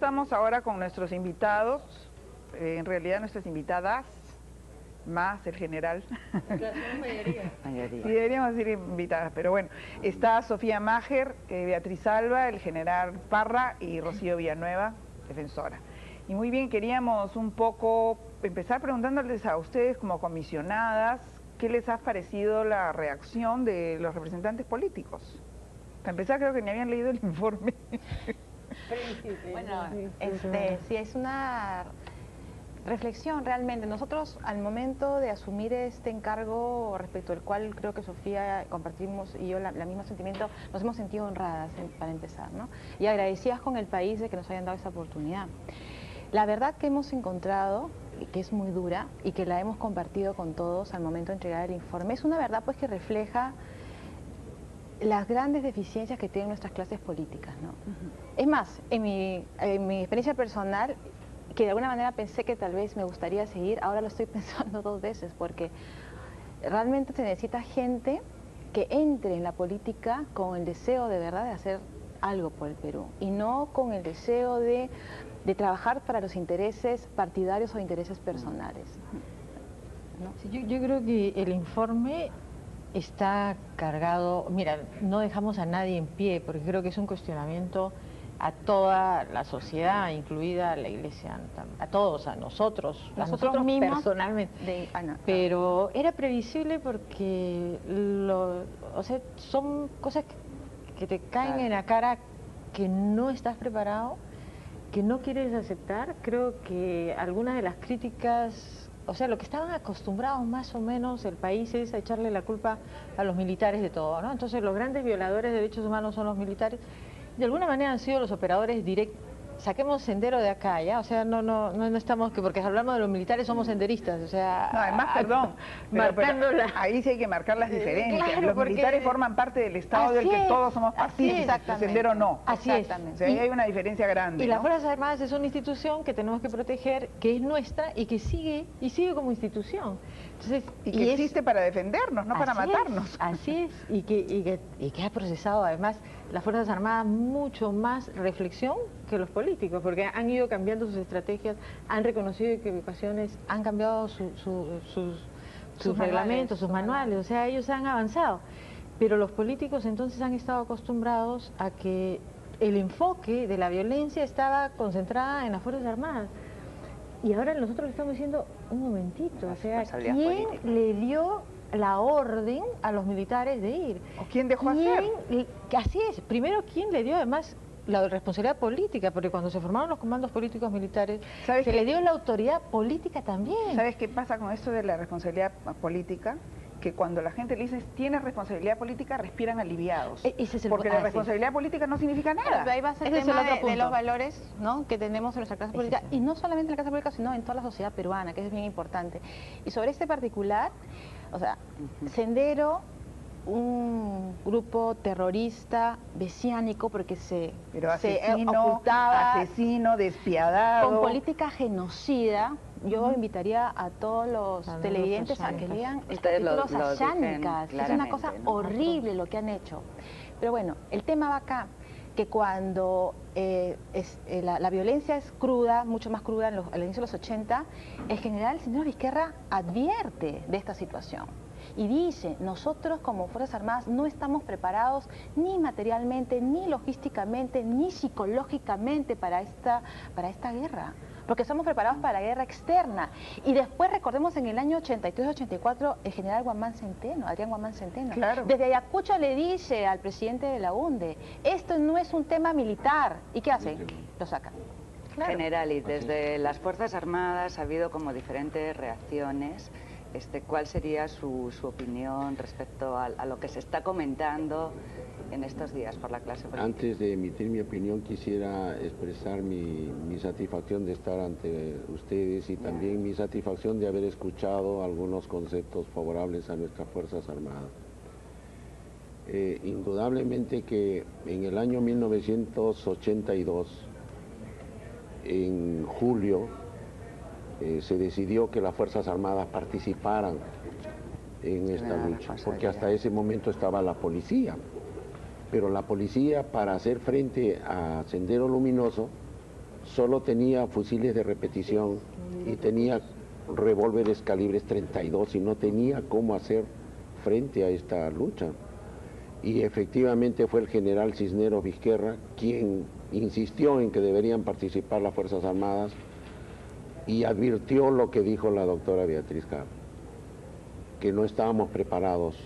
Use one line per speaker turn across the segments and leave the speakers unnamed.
Estamos ahora con nuestros invitados, en realidad nuestras invitadas, más el general.
Mayoría.
Sí, deberíamos decir invitadas, pero bueno, está Sofía Maher, Beatriz Alba, el general Parra y Rocío Villanueva, defensora. Y muy bien, queríamos un poco empezar preguntándoles a ustedes como comisionadas, ¿qué les ha parecido la reacción de los representantes políticos? Para empezar, creo que ni habían leído el informe.
Bueno, sí, es una reflexión realmente. Nosotros al momento de asumir este encargo, respecto al cual creo que Sofía compartimos y yo la mismo sentimiento, nos hemos sentido honradas para empezar, ¿no? Y agradecidas con el país de que nos hayan dado esta oportunidad. La verdad que hemos encontrado, que es muy dura y que la hemos compartido con todos al momento de entregar el informe, es una verdad pues que refleja las grandes deficiencias que tienen nuestras clases políticas, ¿no? Es más, en mi experiencia personal, que de alguna manera pensé que tal vez me gustaría seguir, ahora lo estoy pensando dos veces, porque realmente se necesita gente que entre en la política con el deseo de verdad de hacer algo por el Perú, y no con el deseo de trabajar para los intereses partidarios o intereses personales, ¿no?
Sí, yo creo que el informe está cargado, mira, no dejamos a nadie en pie, porque creo que es un cuestionamiento a toda la sociedad, incluida la Iglesia, a todos, a nosotros
mismos
personalmente. Pero era previsible porque o sea, son cosas que te caen en la cara, que no estás preparado, que no quieres aceptar. Creo que algunas de las críticas, o sea, lo que estaban acostumbrados más o menos el país es a echarle la culpa a los militares de todo, ¿no? Entonces los grandes violadores de derechos humanos son los militares. De alguna manera han sido los operadores directos. Saquemos Sendero de acá, ¿ya? O sea, no estamos, que porque hablamos de los militares somos senderistas, o sea...
No, además, perdón, pero ahí sí hay que marcar las diferencias.
Claro,
los militares forman parte del Estado del que todos somos partícipes, el Sendero no.
Así es.
O sea, ahí hay una diferencia grande,
Y
¿no?
las Fuerzas Armadas es una institución que tenemos que proteger, que es nuestra y que sigue como institución. Entonces,
y que existe para defendernos, no para matarnos.
Así es, y que ha procesado además las Fuerzas Armadas mucho más reflexión que los políticos, porque han ido cambiando sus estrategias, han reconocido equivocaciones, han cambiado sus reglamentos, sus manuales, o sea, ellos han avanzado. Pero los políticos entonces han estado acostumbrados a que el enfoque de la violencia estaba concentrada en las Fuerzas Armadas. Y ahora nosotros le estamos diciendo, un momentito, o sea, ¿quién le dio la orden a los militares de ir?
¿O quién dejó hacer?
Así es, primero, ¿quién le dio además la responsabilidad política? Porque cuando se formaron los comandos políticos militares, se le dio la autoridad política también.
¿Sabes qué pasa con esto de la responsabilidad política? Que cuando la gente le dice tienes responsabilidad política, respiran aliviados. Porque la responsabilidad política no significa nada.
Pero ahí va a ser el tema de los valores, ¿no?, que tenemos en nuestra clase política, y no solamente en la clase política, sino en toda la sociedad peruana, que es bien importante. Y sobre este particular, o sea, Sendero, un grupo terrorista, mesiánico, porque se ocultaba,
asesino, despiadado,
con política genocida. Yo invitaría a todos los televidentes a que lean el capítulo Sasánicas. Es una cosa horrible lo que han hecho. Pero bueno, el tema va acá, que cuando la violencia es cruda, mucho más cruda al inicio de los 80, el general señor Vizquerra advierte de esta situación. Y dice, nosotros como Fuerzas Armadas no estamos preparados ni materialmente, ni logísticamente, ni psicológicamente para esta guerra, porque estamos preparados para la guerra externa. Y después recordemos en el año 83-84 el general Adrián Guamán Centeno, desde Ayacucho le dice al presidente de la UNDE, esto no es un tema militar. ¿Y qué hace? Lo sacan.
General, y desde las Fuerzas Armadas ha habido como diferentes reacciones. ¿Cuál sería su opinión respecto a lo que se está comentando en estos días por la clase política?
Antes de emitir mi opinión quisiera expresar mi satisfacción de estar ante ustedes y también mi satisfacción de haber escuchado algunos conceptos favorables a nuestras Fuerzas Armadas. Indudablemente que en el año 1982, en julio, se decidió que las Fuerzas Armadas participaran en esta lucha, porque hasta ese momento estaba la policía, pero la policía, para hacer frente a Sendero Luminoso, solo tenía fusiles de repetición y tenía revólveres calibres 32 y no tenía cómo hacer frente a esta lucha. Y efectivamente fue el general Cisneros Vizquerra quien insistió en que deberían participar las Fuerzas Armadas y advirtió lo que dijo la doctora Beatriz Cava, que no estábamos preparados.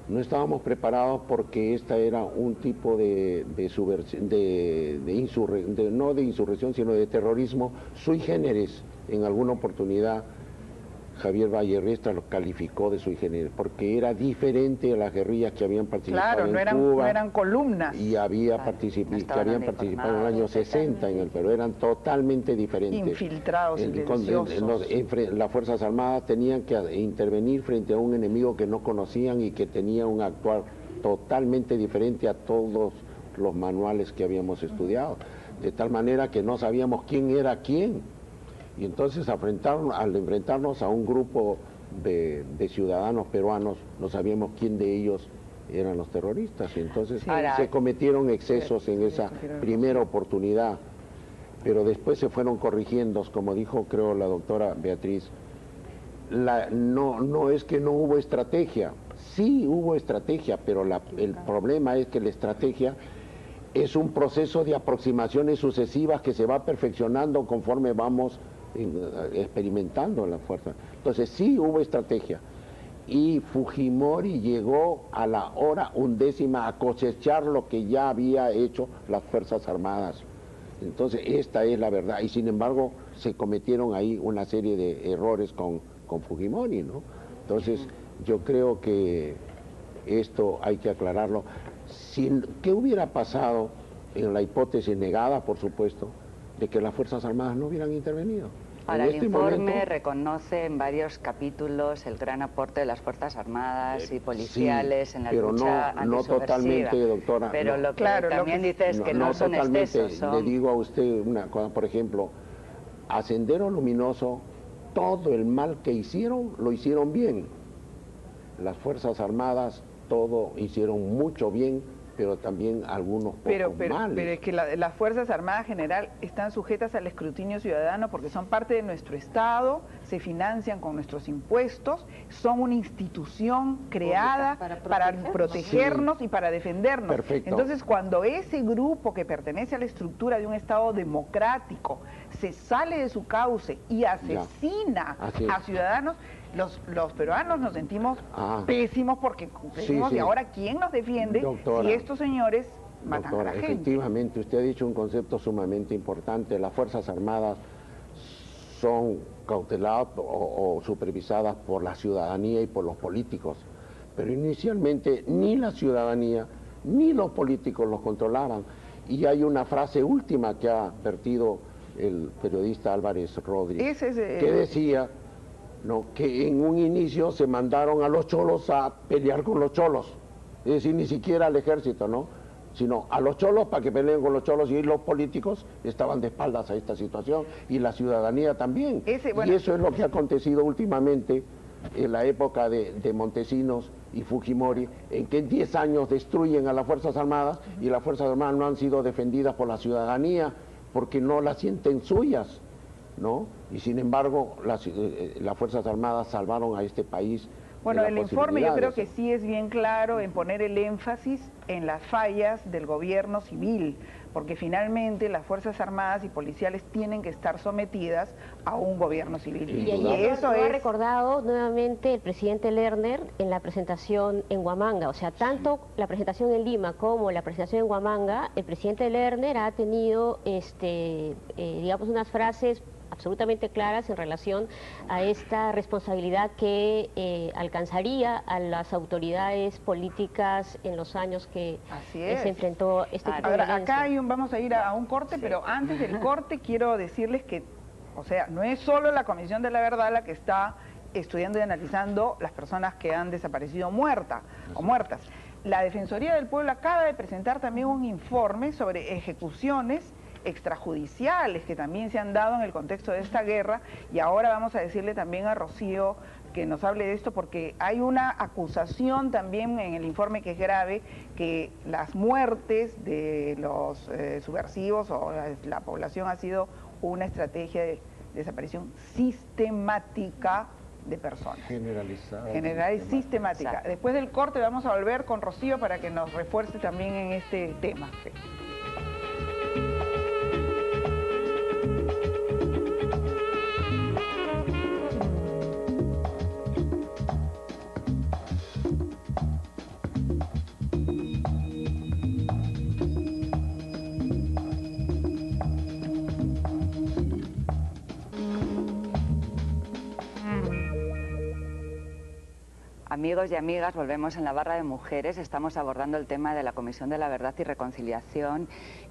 No estábamos preparados porque esta era un tipo no de insurrección, sino de terrorismo sui generis. En alguna oportunidad Javier Vallerrestra lo calificó de sui generis, porque era diferente a las guerrillas que habían participado en Cuba.
No eran columnas.
Y habían participado en el año 60 en el Perú, eran totalmente diferentes.
Infiltrados, silenciosos.
Las Fuerzas Armadas tenían que intervenir frente a un enemigo que no conocían y que tenía un actuar totalmente diferente a todos los manuales que habíamos estudiado, de tal manera que no sabíamos quién era quién. Y entonces al enfrentarnos a un grupo de ciudadanos peruanos, no sabíamos quién de ellos eran los terroristas. Y entonces se cometieron excesos en esa primera oportunidad, pero después se fueron corrigiendo, como dijo creo la doctora Beatriz. No es que no hubo estrategia, sí hubo estrategia, pero el problema es que la estrategia es un proceso de aproximaciones sucesivas que se va perfeccionando conforme vamos experimentando la fuerza. Entonces sí hubo estrategia y Fujimori llegó a la hora 11 a cosechar lo que ya había hecho las Fuerzas Armadas. Entonces esta es la verdad, y sin embargo se cometieron ahí una serie de errores con Fujimori, ¿no? Entonces yo creo que esto hay que aclararlo. ¿Qué hubiera pasado en la hipótesis negada, por supuesto, de que las Fuerzas Armadas no hubieran intervenido?
Ahora, el informe reconoce en varios capítulos el gran aporte de las Fuerzas Armadas y policiales en la lucha antisubversiva.
No totalmente, doctora.
Pero lo que también dice es que no son excesos.
Le digo a usted una cosa, por ejemplo, a Sendero Luminoso, todo el mal que hicieron, lo hicieron bien. Las Fuerzas Armadas, todo hicieron mucho bien, pero también algunos pocos males.
Pero es que las Fuerzas Armadas general están sujetas al escrutinio ciudadano porque son parte de nuestro Estado, se financian con nuestros impuestos, son una institución creada para protegernos y para defendernos.
Perfecto.
Entonces, cuando ese grupo que pertenece a la estructura de un Estado democrático se sale de su cauce y asesina a ciudadanos, los peruanos nos sentimos pésimos porque decimos, ¿y ahora quién nos defiende, doctora, si estos señores matan a la gente?
Efectivamente, usted ha dicho un concepto sumamente importante. Las Fuerzas Armadas son cauteladas o supervisadas por la ciudadanía y por los políticos, pero inicialmente ni la ciudadanía ni los políticos los controlaban. Y hay una frase última que ha vertido el periodista Álvarez Rodríguez, que decía que en un inicio se mandaron a los cholos a pelear con los cholos, es decir, ni siquiera al ejército, sino a los cholos para que peleen con los cholos, y los políticos estaban de espaldas a esta situación y la ciudadanía también. Y eso es lo que ha acontecido últimamente en la época de Montesinos y Fujimori, en que en 10 años destruyen a las Fuerzas Armadas y las Fuerzas Armadas no han sido defendidas por la ciudadanía porque no las sienten suyas, y sin embargo las Fuerzas Armadas salvaron a este país.
Bueno, el informe yo creo que sí es bien claro en poner el énfasis en las fallas del gobierno civil, porque finalmente las Fuerzas Armadas y policiales tienen que estar sometidas a un gobierno civil.
Y eso lo ha recordado nuevamente el presidente Lerner en la presentación en Huamanga. O sea, tanto la presentación en Lima como la presentación en Huamanga, el presidente Lerner ha tenido, digamos, unas frases absolutamente claras en relación a esta responsabilidad que alcanzaría a las autoridades políticas en los años que se enfrentó este tipo de violencia.
Acá vamos a ir a un corte, pero antes del corte quiero decirles que, o sea, no es solo la Comisión de la Verdad la que está estudiando y analizando las personas que han desaparecido muertas. La Defensoría del Pueblo acaba de presentar también un informe sobre ejecuciones extrajudiciales que también se han dado en el contexto de esta guerra, y ahora vamos a decirle también a Rocío que nos hable de esto, porque hay una acusación también en el informe que es grave, que las muertes de los subversivos o la población ha sido una estrategia de desaparición sistemática de personas.
Generalizada.
General y sistemática.
Exacto.
Después del corte vamos a volver con Rocío para que nos refuerce también en este tema.
Amigos y amigas, volvemos en la barra de mujeres. Estamos abordando el tema de la Comisión de la Verdad y Reconciliación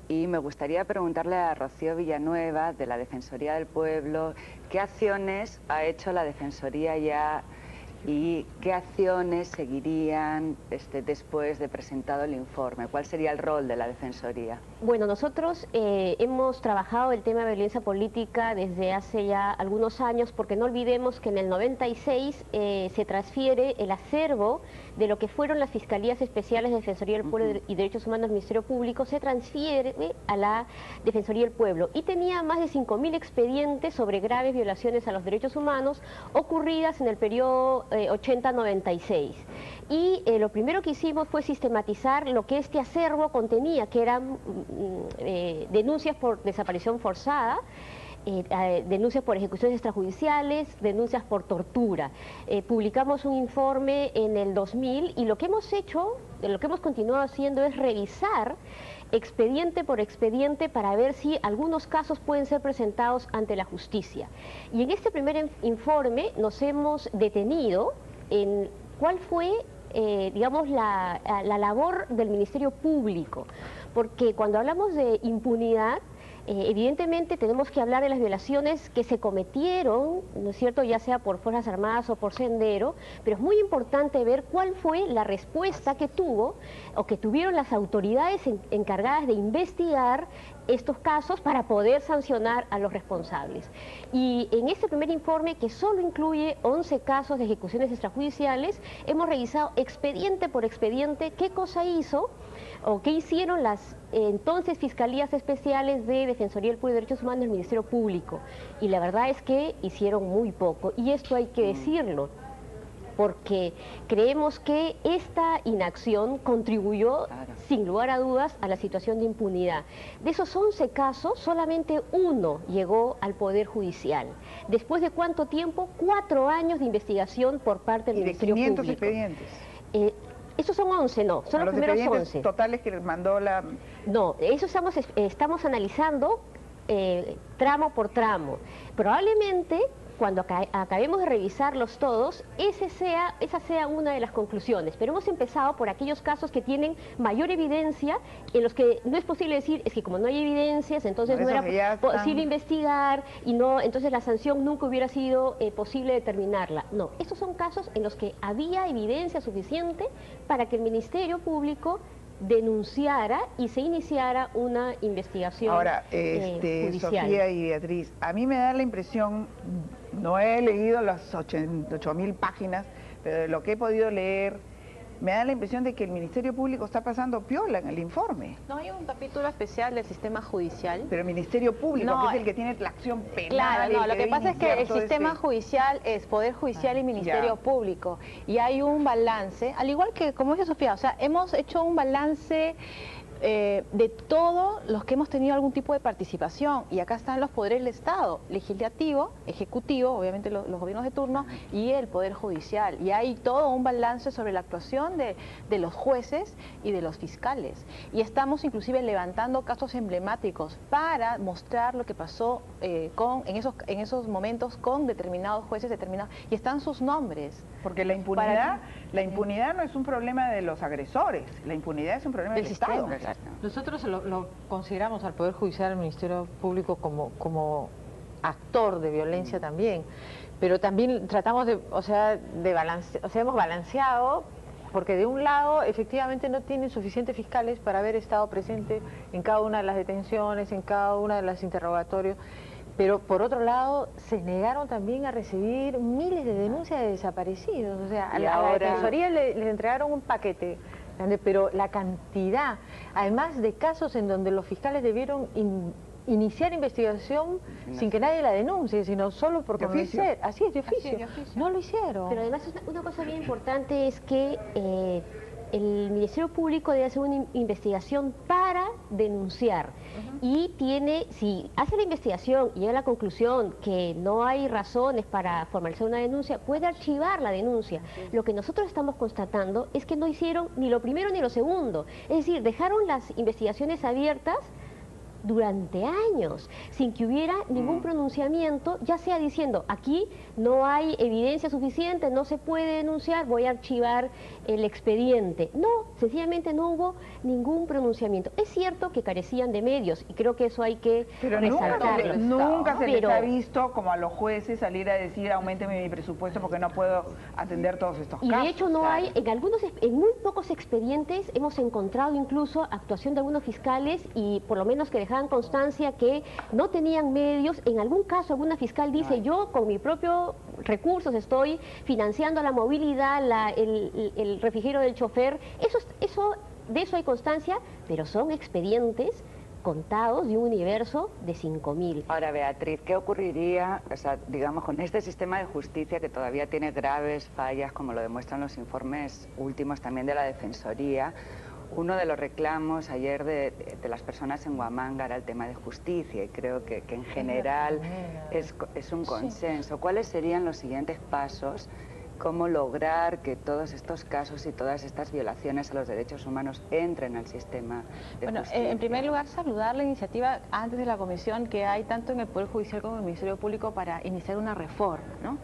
y me gustaría preguntarle a Rocío Villanueva, de la Defensoría del Pueblo, ¿qué acciones ha hecho la Defensoría ya y qué acciones seguirían después de presentado el informe? ¿Cuál sería el rol de la Defensoría?
Bueno, nosotros hemos trabajado el tema de violencia política desde hace ya algunos años, porque no olvidemos que en el 96 se transfiere el acervo de lo que fueron las Fiscalías Especiales de Defensoría del Pueblo y Derechos Humanos del Ministerio Público, se transfiere a la Defensoría del Pueblo y tenía más de 5.000 expedientes sobre graves violaciones a los derechos humanos ocurridas en el periodo 80-96. Y lo primero que hicimos fue sistematizar lo que este acervo contenía, que eran denuncias por desaparición forzada, denuncias por ejecuciones extrajudiciales, denuncias por tortura. Publicamos un informe en el 2000 y lo que hemos hecho, lo que hemos continuado haciendo es revisar expediente por expediente para ver si algunos casos pueden ser presentados ante la justicia. Y en este primer informe nos hemos detenido en cuál fue digamos, la labor del Ministerio Público, porque cuando hablamos de impunidad, evidentemente tenemos que hablar de las violaciones que se cometieron, ¿no es cierto?, ya sea por Fuerzas Armadas o por Sendero, pero es muy importante ver cuál fue la respuesta que tuvo o que tuvieron las autoridades encargadas de investigar estos casos para poder sancionar a los responsables. Y en este primer informe, que solo incluye 11 casos de ejecuciones extrajudiciales, hemos revisado expediente por expediente qué cosa hizo o qué hicieron las entonces Fiscalías Especiales de Defensoría del Pueblo y Derechos Humanos del Ministerio Público. Y la verdad es que hicieron muy poco, y esto hay que decirlo, porque creemos que esta inacción contribuyó, sin lugar a dudas, a la situación de impunidad. De esos 11 casos, solamente uno llegó al Poder Judicial. ¿Después de cuánto tiempo? 4 años de investigación por parte del Ministerio Público.
¿Y de 500 expedientes?
Esos son 11, no, son los primeros 11.
Totales que mandó la...
No, eso estamos analizando tramo por tramo. Probablemente, cuando acabemos de revisarlos todos, esa sea una de las conclusiones. Pero hemos empezado por aquellos casos que tienen mayor evidencia, en los que no es posible decir, es que como no hay evidencias, entonces no era posible investigar, y no, entonces la sanción nunca hubiera sido posible determinarla. No, estos son casos en los que había evidencia suficiente para que el Ministerio Público denunciara y se iniciara una investigación judicial.
Sofía y Beatriz, a mí me da la impresión, no he leído las 8.000 páginas, pero de lo que he podido leer, me da la impresión de que el Ministerio Público está pasando piola en el informe.
No hay un capítulo especial del sistema judicial.
Pero el Ministerio Público, que es el que tiene la acción penal.
Claro, no, lo que pasa es que el sistema judicial es Poder Judicial y Ministerio Público. Y hay un balance, al igual que, como dice Sofía, o sea, hemos hecho un balance de todos los que hemos tenido algún tipo de participación, y acá están los poderes del Estado, legislativo, ejecutivo, obviamente los gobiernos de turno, y el Poder Judicial, y hay todo un balance sobre la actuación de los jueces y de los fiscales, y estamos inclusive levantando casos emblemáticos para mostrar lo que pasó en esos momentos con determinados jueces determinados, y están sus nombres.
Porque la impunidad no es un problema de los agresores, la impunidad es un problema del Estado.
Nosotros lo consideramos al Poder Judicial, al Ministerio Público como actor de violencia también, pero también tratamos hemos balanceado, porque de un lado efectivamente no tienen suficientes fiscales para haber estado presente en cada una de las detenciones, en cada una de los interrogatorios, pero por otro lado se negaron también a recibir miles de denuncias de desaparecidos, o sea, a la Defensoría les entregaron un paquete, pero la cantidad, además de casos en donde los fiscales debieron iniciar investigación sin que nadie la denuncie, sino solo por
De oficio.
convencer. Así es, de oficio.
Así es, de oficio.
No lo hicieron.
Pero además una cosa bien importante es que el Ministerio Público debe hacer una investigación para denunciar y si hace la investigación y llega a la conclusión que no hay razones para formalizar una denuncia, puede archivar la denuncia. Lo que nosotros estamos constatando es que no hicieron ni lo primero ni lo segundo, es decir, dejaron las investigaciones abiertas durante años, sin que hubiera ningún pronunciamiento, ya sea diciendo, aquí no hay evidencia suficiente, no se puede denunciar, voy a archivar el expediente. No, sencillamente no hubo ningún pronunciamiento. Es cierto que carecían de medios, y creo que eso hay que resaltarlo.
Nunca se les
Pero-
ha visto como a los jueces salir a decir, auménteme mi presupuesto porque no puedo atender todos estos
Y
casos.
de hecho no hay, en muy pocos expedientes hemos encontrado incluso actuación de algunos fiscales y por lo menos que dejaban constancia que no tenían medios. En algún caso alguna fiscal dice, yo con mi propio recursos estoy financiando la movilidad, el refrigerio del chofer. De eso hay constancia, pero son expedientes contados de un universo de 5.000.
Ahora, Beatriz, ¿qué ocurriría, digamos, con este sistema de justicia que todavía tiene graves fallas, como lo demuestran los informes últimos también de la Defensoría? Uno de los reclamos ayer de las personas en Huamanga era el tema de justicia, y creo que en general es un consenso. ¿Cuáles serían los siguientes pasos? ¿Cómo lograr que todos estos casos y todas estas violaciones a los derechos humanos entren al sistema de justicia?
En primer lugar, saludar la iniciativa antes de la comisión que hay tanto en el Poder Judicial como en el Ministerio Público para iniciar una reforma, ¿no?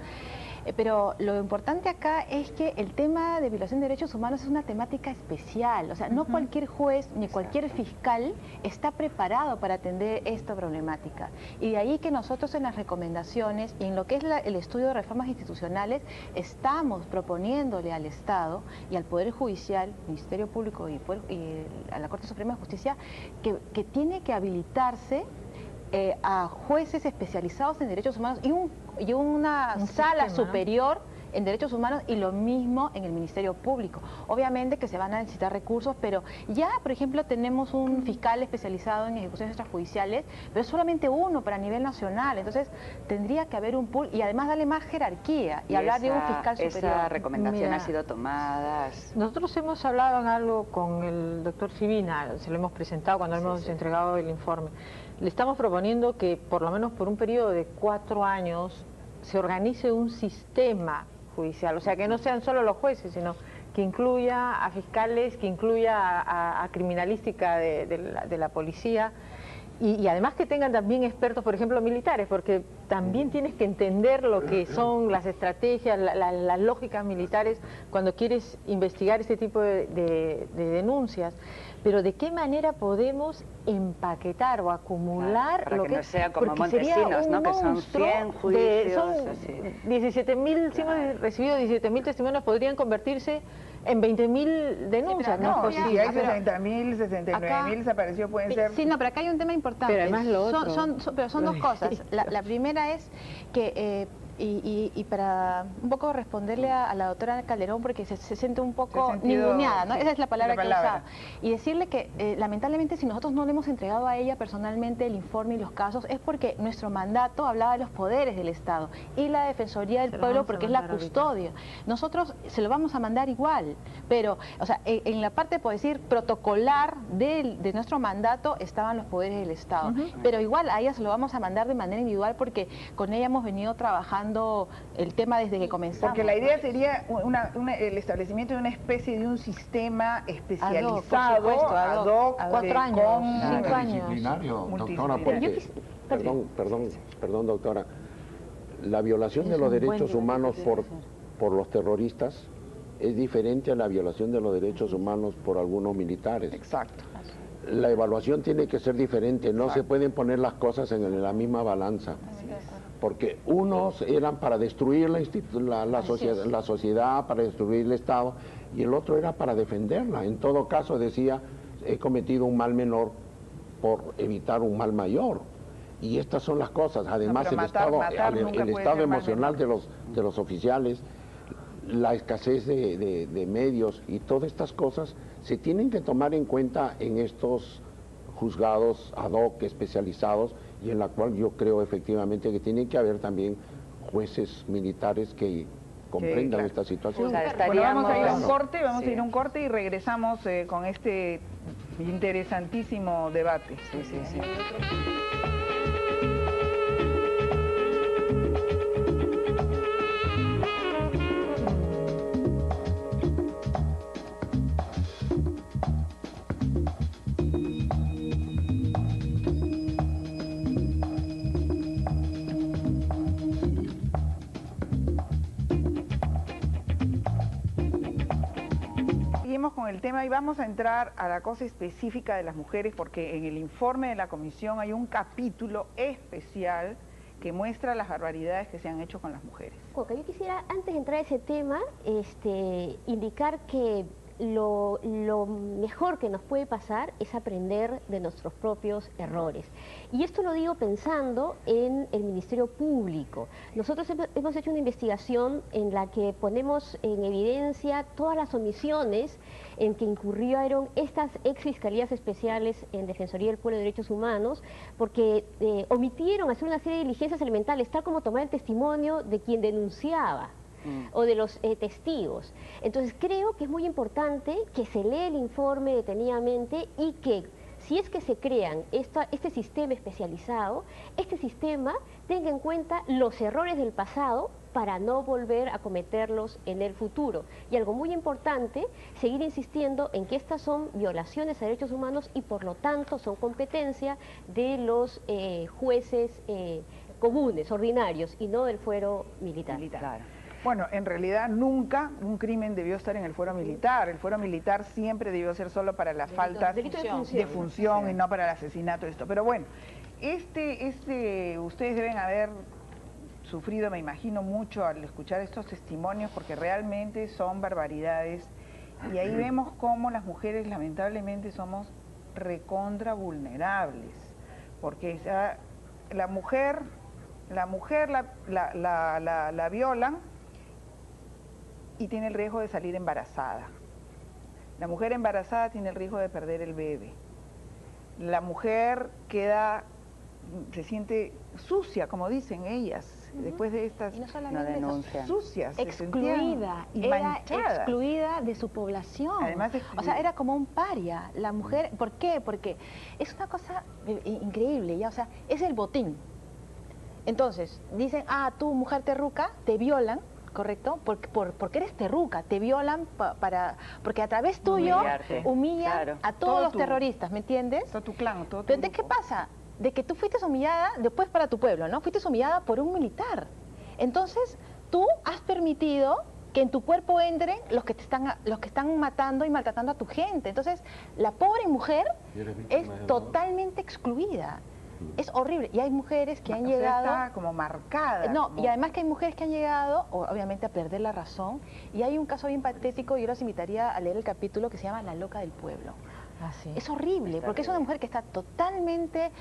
Pero lo importante acá es que el tema de violación de derechos humanos es una temática especial. O sea, no cualquier juez ni cualquier fiscal está preparado para atender esta problemática. Y de ahí que nosotros en las recomendaciones y en lo que es el estudio de reformas institucionales estamos proponiéndole al Estado y al Poder Judicial, Ministerio Público y a la Corte Suprema de Justicia que tiene que habilitarse a jueces especializados en derechos humanos y una sala
sistema, ¿no?
superior en derechos humanos, y lo mismo en el Ministerio Público. Obviamente que se van a necesitar recursos, pero ya, por ejemplo, tenemos un fiscal especializado en ejecuciones extrajudiciales, pero es solamente uno para nivel nacional. Entonces tendría que haber un pool y además darle más jerarquía y hablar de un fiscal superior.
¿Esa recomendación
Mira,
ha sido tomada?
Nosotros hemos hablado en algo con el doctor Sibina, se lo hemos presentado cuando hemos entregado el informe. Le estamos proponiendo que por lo menos por un periodo de 4 años se organice un sistema judicial, o sea, que no sean solo los jueces, sino que incluya a fiscales, que incluya a criminalística de la policía, y además que tengan también expertos, por ejemplo, militares, porque también tienes que entender lo que son las estrategias, las lógicas militares cuando quieres investigar este tipo de denuncias. Pero ¿de qué manera podemos empaquetar o acumular
para
lo
que no sea como
porque sería
Montesinos,
un
¿no? Que son
monstruo
100 juicios,
son
así.
17.000, si hemos recibido 17.000 testimonios, podrían convertirse en 20.000 denuncias.
pero acá
¿no? Es
Si
posible.
hay 60.000, 69.000 desaparecidos, pueden ser...
Sí, no, pero acá hay un tema importante.
Pero además lo otro.
Pero son dos cosas. La primera es que, y para un poco responderle a la doctora Calderón, porque se siente un poco
Se ha sentido-
ninguneada, ¿no?
sí,
Esa es la palabra
la
que
palabra.
usaba. Y decirle que lamentablemente si nosotros no le hemos entregado a ella personalmente el informe y los casos, es porque nuestro mandato hablaba de los poderes del Estado y la Defensoría del
Se lo
Pueblo,
vamos a
porque es la
mandar ahorita.
custodia. Nosotros se lo vamos a mandar igual, pero, o sea, en la parte, por decir, protocolar de nuestro mandato estaban los poderes del Estado. Pero igual a ella se lo vamos a mandar de manera individual porque con ella hemos venido trabajando el tema desde que comenzamos.
Porque la idea sería el establecimiento de una especie de un sistema especializado,
supuesto, ad hoc,
ad hoc,
4 años,
con
5 años.
Multidisciplinario, doctora,
Multidisciplinario.
porque, perdón, doctora, la violación de los derechos humanos por los terroristas es diferente a la violación de los derechos humanos por algunos militares.
Exacto.
La evaluación tiene que ser diferente, no se pueden poner las cosas en la misma balanza. Porque unos eran para destruir la sociedad, para destruir el Estado, y el otro era para defenderla. En todo caso decía, he cometido un mal menor por evitar un mal mayor. Y estas son las cosas. Además,
pero matar nunca
el
puede
estado
ser mal
emocional
menor.
de los oficiales, la escasez de medios y todas estas cosas se tienen que tomar en cuenta en estos juzgados ad hoc especializados, y en la cual yo creo efectivamente que tiene que haber también jueces militares que comprendan
claro.
esta situación.
O sea,
Bueno, vamos a ir a un
estaríamos-
corte, vamos
sí.
a ir a un corte y regresamos con este interesantísimo debate.
Sí, sí, sí.
Seguimos con el tema y vamos a entrar a la cosa específica de las mujeres, porque en el informe de la comisión hay un capítulo especial que muestra las barbaridades que se han hecho con las mujeres.
Coca, yo quisiera, antes de entrar a ese tema, indicar que lo mejor que nos puede pasar es aprender de nuestros propios errores. Y esto lo digo pensando en el Ministerio Público. Nosotros hemos hecho una investigación en la que ponemos en evidencia todas las omisiones en que incurrieron estas ex fiscalías especiales en Defensoría del Pueblo y Derechos Humanos, porque omitieron hacer una serie de diligencias elementales, tal como tomar el testimonio de quien denunciaba o de los testigos. Entonces creo que es muy importante que se lea el informe detenidamente y que si es que se crean este sistema especializado, este sistema tenga en cuenta los errores del pasado para no volver a cometerlos en el futuro. Y algo muy importante, seguir insistiendo en que estas son violaciones a derechos humanos y por lo tanto son competencia de los jueces comunes, ordinarios, y no del fuero militar.
Claro.
Bueno, en realidad nunca un crimen debió estar en el fuero militar. El fuero militar siempre debió ser solo para las faltas
delito
de función y no para el asesinato de esto. Pero bueno, ustedes deben haber sufrido, me imagino, mucho al escuchar estos testimonios, porque realmente son barbaridades. Y ahí vemos cómo las mujeres lamentablemente somos recontra vulnerables, porque la mujer la violan y tiene el riesgo de salir embarazada. La mujer embarazada tiene el riesgo de perder el bebé. La mujer se siente sucia, como dicen ellas, después de estas
Y no solamente eso,
denuncian.
sucias, se
excluida,
sentían
era
manchadas.
excluida de su población.
Además,
o sea, era como un paria. La mujer, ¿por qué? Porque es una cosa increíble, ya, o sea, es el botín. Entonces, dicen, tú mujer terruca, te violan, ¿correcto? Porque eres terruca, te violan porque a través tuyo
Humillarte,
humillan
claro.
a todos
Todo
los
tu-
terroristas, ¿me entiendes?
Todo tu clan, todo tu
Pero ¿de qué
grupo.
pasa? De que tú fuiste humillada después para tu pueblo, ¿no? Fuiste humillada por un militar. Entonces, tú has permitido que en tu cuerpo entren los que están matando y maltratando a tu gente. Entonces, la pobre mujer
Y eres víctima
es
de dolor.
totalmente excluida. Es horrible. Y hay mujeres que han
O sea,
llegado...
está como marcada.
No,
como-
y además que hay mujeres que han llegado, obviamente, a perder la razón. Y hay un caso bien patético, yo los invitaría a leer el capítulo que se llama La loca del pueblo.
Así.
Es horrible, porque es una mujer que está totalmente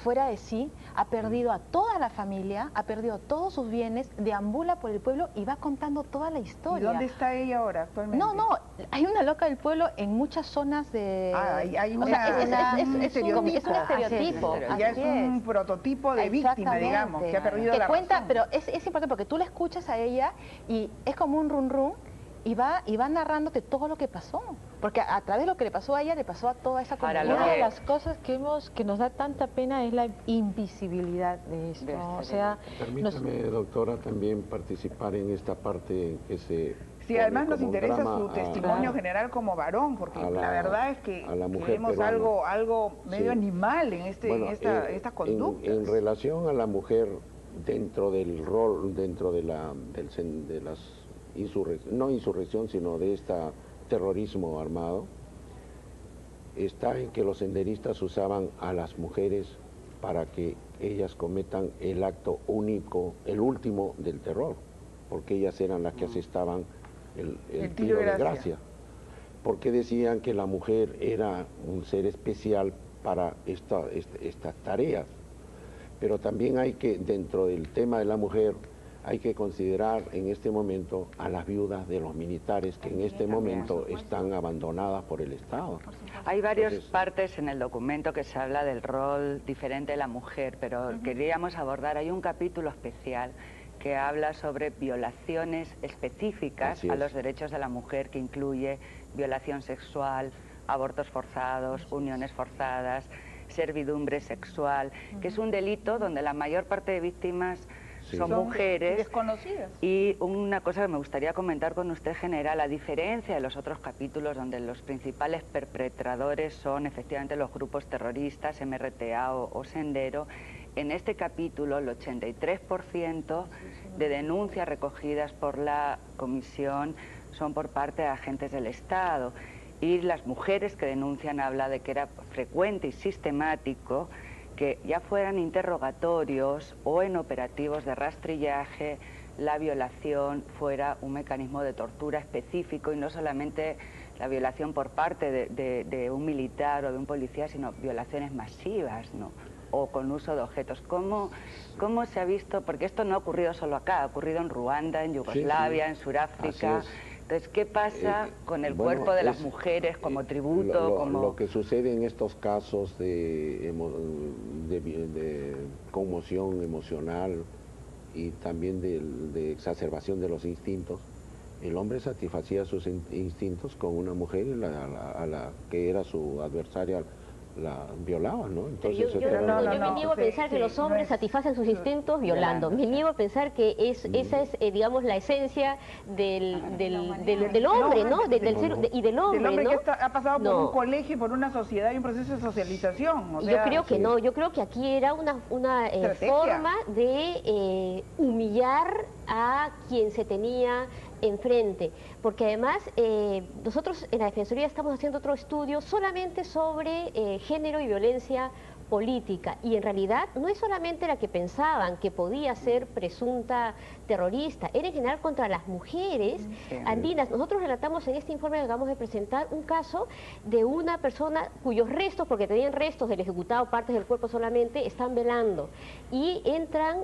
fuera de sí, ha perdido a toda la familia, ha perdido todos sus bienes, deambula por el pueblo y va contando toda la
¿Y
historia.
dónde está ella ahora actualmente?
No, hay una loca del pueblo en muchas zonas de...
Hay
o sea,
una-
es un
estereotipo.
estereotipo.
Ya es
así
un
es.
prototipo de víctima,
Exactamente.
digamos, que ha perdido
Que
la
cuenta,
razón.
pero es importante porque tú la escuchas a ella y es como un run run y va narrándote todo lo que pasó. Porque a través de lo que le pasó a ella, le pasó a toda esa
Ahora,
comunidad.
lo
Una de
que-
las cosas que nos da tanta pena es la invisibilidad de esto.
De
O
este
sea, nos-
Permítame, doctora, también participar en esta parte que se...
Sí,
pone
además nos
como un
interesa
drama
su
a-
testimonio general como varón, porque
a
la verdad es que
a la mujer
vemos
peruana.
algo medio
Sí.
animal en
Bueno,
estas conductas.
en relación a la mujer dentro del rol, dentro de las no insurrección, sino de este terrorismo armado, está en que los senderistas usaban a las mujeres para que ellas cometan el acto único, el último del terror, porque ellas eran las que asestaban el tiro de gracia. Porque decían que la mujer era un ser especial para estas tareas. Pero también hay que, dentro del tema de la mujer, hay que considerar en este momento a las viudas de los militares que en este momento están abandonadas por el Estado.
Hay varias partes en el documento que se habla del rol diferente de la mujer, pero queríamos abordar, hay un capítulo especial que habla sobre violaciones específicas a los derechos de la mujer, que incluye violación sexual, abortos forzados, uniones forzadas, servidumbre sexual, que es un delito donde la mayor parte de víctimas son mujeres.
Desconocidas.
Y una cosa que me gustaría comentar con usted, general, a diferencia de los otros capítulos donde los principales perpetradores son efectivamente los grupos terroristas, MRTA o Sendero, en este capítulo el 83% de denuncias recogidas por la comisión son por parte de agentes del Estado. Y las mujeres que denuncian habla de que era frecuente y sistemático que ya fueran interrogatorios o en operativos de rastrillaje, la violación fuera un mecanismo de tortura específico y no solamente la violación por parte de un militar o de un policía, sino violaciones masivas, ¿no? O con uso de objetos. ¿Cómo se ha visto? Porque esto no ha ocurrido solo acá, ha ocurrido en Ruanda, en Yugoslavia, en Sudáfrica. Entonces, ¿qué pasa con el cuerpo de las mujeres como tributo?
Lo que sucede en estos casos de conmoción emocional y también de exacerbación de los instintos, el hombre satisfacía sus instintos con una mujer y a la que era su adversaria la violaba, ¿no? Entonces,
yo me niego a pensar que los hombres satisfacen sus instintos violando. Me niego a pensar que esa es, digamos, la esencia del hombre, ¿no? Del ser y del hombre, ¿no?
Que ha pasado por un colegio, por una sociedad y un proceso de socialización. O sea,
yo creo que no, yo creo que aquí era una forma de humillar a quien se tenía enfrente, porque además nosotros en la Defensoría estamos haciendo otro estudio solamente sobre género y violencia política, y en realidad no es solamente la que pensaban que podía ser presunta terrorista, era en general contra las mujeres andinas. Nosotros relatamos en este informe que acabamos de presentar un caso de una persona cuyos restos, porque tenían restos del ejecutado, partes del cuerpo solamente, están velando, y entran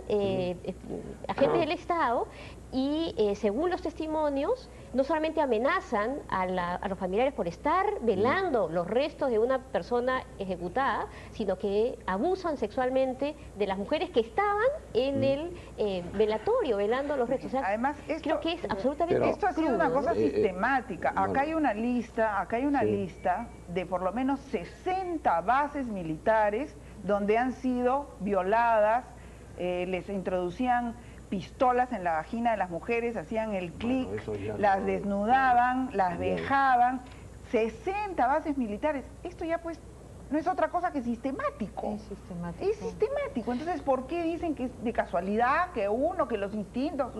agentes del Estado y según los testimonios, no solamente amenazan a los familiares por estar velando los restos de una persona ejecutada, sino que abusan sexualmente de las mujeres que estaban en el velatorio velando los restos. O sea,
además,
creo que es absolutamente
esto ha sido una cosa sistemática. Acá hay una lista, de por lo menos 60 bases militares donde han sido violadas, les introducían pistolas en la vagina de las mujeres, hacían el clic, las desnudaban, las vejaban. 60 bases militares. Esto ya pues no es otra cosa que sistemático.
Es sistemático.
Es sistemático. Entonces, ¿por qué dicen que es de casualidad, que los instintos?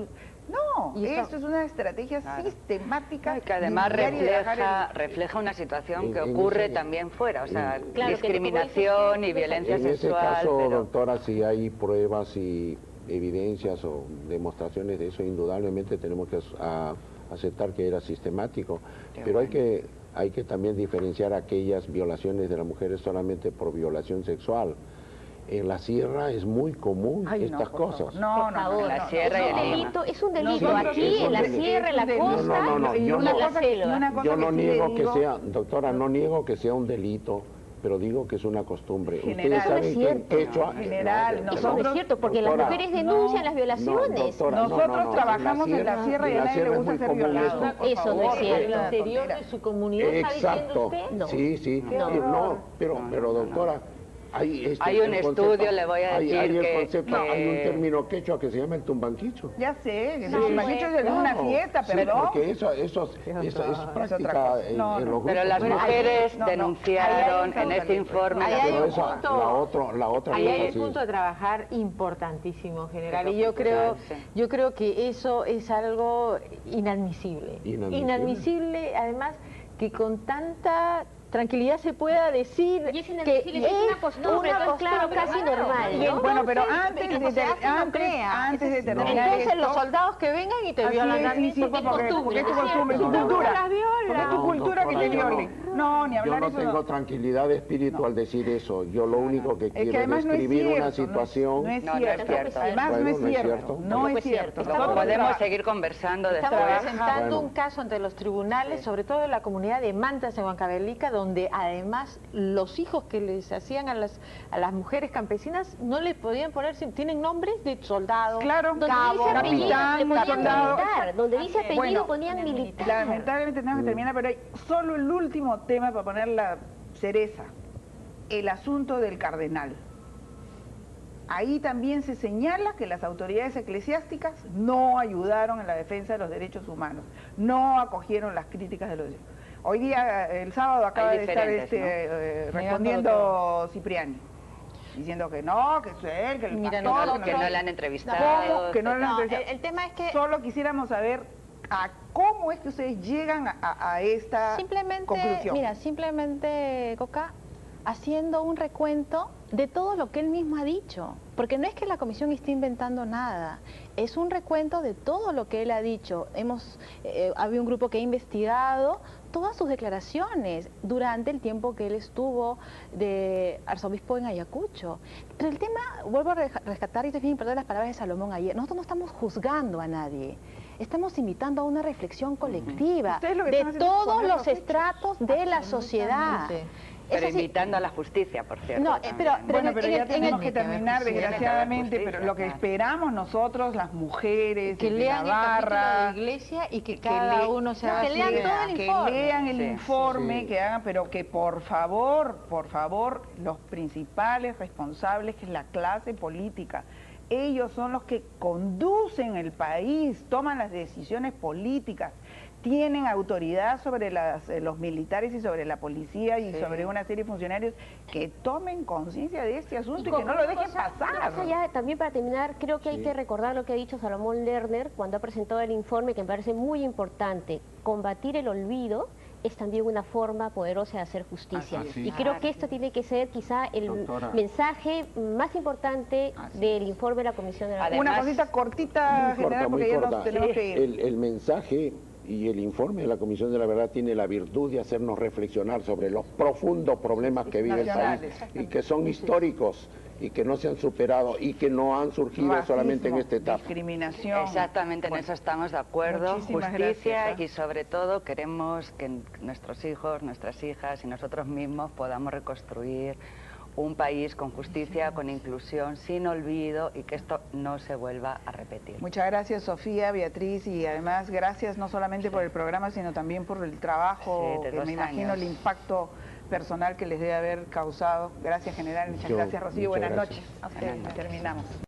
No, esto es una estrategia sistemática.
Y que además refleja una situación que ocurre también fuera, o sea, discriminación y violencia sexual.
En ese caso, doctora, si hay pruebas y evidencias o demostraciones de eso, indudablemente tenemos que aceptar que era sistemático, pero hay que también diferenciar aquellas violaciones de las mujeres solamente por violación sexual. En la sierra es muy común estas cosas.
No,
en la sierra
es un delito aquí, en la sierra, en la costa,
yo
en la selva.
Yo no niego que sea, doctora, no niego que sea un delito, pero digo que es una costumbre.
General,
ustedes saben que en quechua...
Eso no es cierto, porque las mujeres denuncian las violaciones.
Nosotros trabajamos en la sierra y a nadie le gusta ser violado.
Eso no es cierto.
El interior de su comunidad, ¿está diciendo usted?
No.
Sí. No, pero doctora...
Hay un estudio, le voy a decir
hay un término quechua que se llama el tumbanquicho.
Ya sé, el tumbanquicho es una fiesta, perdón.
Porque eso es práctica en los grupos.
Pero las mujeres denunciaron en este informe.
Ahí hay
un
punto de trabajar importantísimo, general, y yo creo que eso es algo inadmisible. Inadmisible, además, que con tanta tranquilidad se pueda decir
y es
que
es una costumbre, claro, casi normal, ¿no?
Bueno, pero antes de terminar
entonces los soldados que vengan y te violan a mí,
porque es tu costumbre, tu cultura. Porque es tu cultura que te violen. No, ni hablar
Yo no
eso.
tengo tranquilidad de espíritu al decir eso. Yo lo único que quiero es
además no es
describir una
cierto,
situación.
No es
No, no es
cierto.
cierto.
Además
Bueno,
no es cierto. No es cierto.
Estamos
Podemos seguir conversando
Estamos
después.
presentando
Bueno.
un caso ante los tribunales, sobre todo en la comunidad de Mantas en Huancavelica, donde además los hijos que les hacían a las mujeres campesinas no les podían poner, tienen nombres de soldados,
Claro,
Donde
cabo,
dice apellido,
capitán,
le ponían
soldado.
militar. Donde dice apellido
Bueno,
ponían militar.
Lamentablemente tenemos que terminar, pero hay solo el último tema para poner la cereza. El asunto del cardenal. Ahí también se señala que las autoridades eclesiásticas no ayudaron en la defensa de los derechos humanos, no acogieron las críticas de los... Hoy día, el sábado, acaba de estar respondiendo Cipriani, diciendo que no, que es él, que el pastor,
Que no le han entrevistado.
¿Cómo? Que no le han
No,
entrevistado.
el tema es que
Solo quisiéramos saber a cómo es que ustedes llegan a esta conclusión.
Mira, simplemente, Coca, haciendo un recuento de todo lo que él mismo ha dicho, porque no es que la comisión esté inventando nada, es un recuento de todo lo que él ha dicho. Había un grupo que ha investigado todas sus declaraciones durante el tiempo que él estuvo de arzobispo en Ayacucho. Pero el tema, vuelvo a rescatar, y esto es bien importante, las palabras de Salomón ayer, nosotros no estamos juzgando a nadie, estamos invitando a una reflexión colectiva
Ustedes lo que
de
están haciendo es
todos
poner
los
los hechos.
estratos de la sociedad.
Pero
Eso sí.
invitando a la justicia, por cierto.
No,
también.
pero
Bueno, pero ya tenemos que
tiene que haber
terminar,
justicia.
desgraciadamente,
Tiene que haber
pero lo que
justicia,
esperamos nosotros, las mujeres,
que
de
lean el capítulo
Navarra,
de iglesia y que cada uno se haga
que
su
lean
idea.
todo el
que
informe.
lean el
Sí,
informe,
sí.
que hagan, pero que por favor, los principales responsables, que es la clase política, ellos son los que conducen el país, toman las decisiones políticas, tienen autoridad sobre los militares y sobre la policía y sobre una serie de funcionarios que tomen conciencia de este asunto y que no lo dejen pasar.
Más allá, también para terminar, creo que hay
Sí.
que recordar lo que ha dicho Salomón Lerner cuando ha presentado el informe, que me parece muy importante. Combatir el olvido es también una forma poderosa de hacer justicia.
Así
Y
es.
creo que esto tiene que ser quizá el
Doctora.
mensaje más importante
Así
del informe de la Comisión de la
Además-
Una cosita cortita,
Muy
general,
corta,
porque
muy
ya
corta.
nos tenemos que ir.
El mensaje y el informe de la Comisión de la Verdad tiene la virtud de hacernos reflexionar sobre los profundos problemas que vive el país
Nacionales.
y que son históricos y que no se han superado y que no han surgido
Racismo,
solamente en esta etapa.
discriminación.
Exactamente, en
Bueno,
eso estamos de acuerdo.
muchísimas
Justicia
gracias,
y sobre todo queremos que nuestros hijos, nuestras hijas y nosotros mismos podamos reconstruir un país con justicia, con inclusión, sin olvido y que esto no se vuelva a repetir.
Muchas gracias, Sofía, Beatriz, y además gracias no solamente por el programa, sino también por el trabajo,
Sí, de
que
2
me imagino
años.
el impacto personal que les debe haber causado. Gracias, general. Muchas gracias, Rocío.
Muchas
Buenas
gracias.
noches. A ustedes. Terminamos.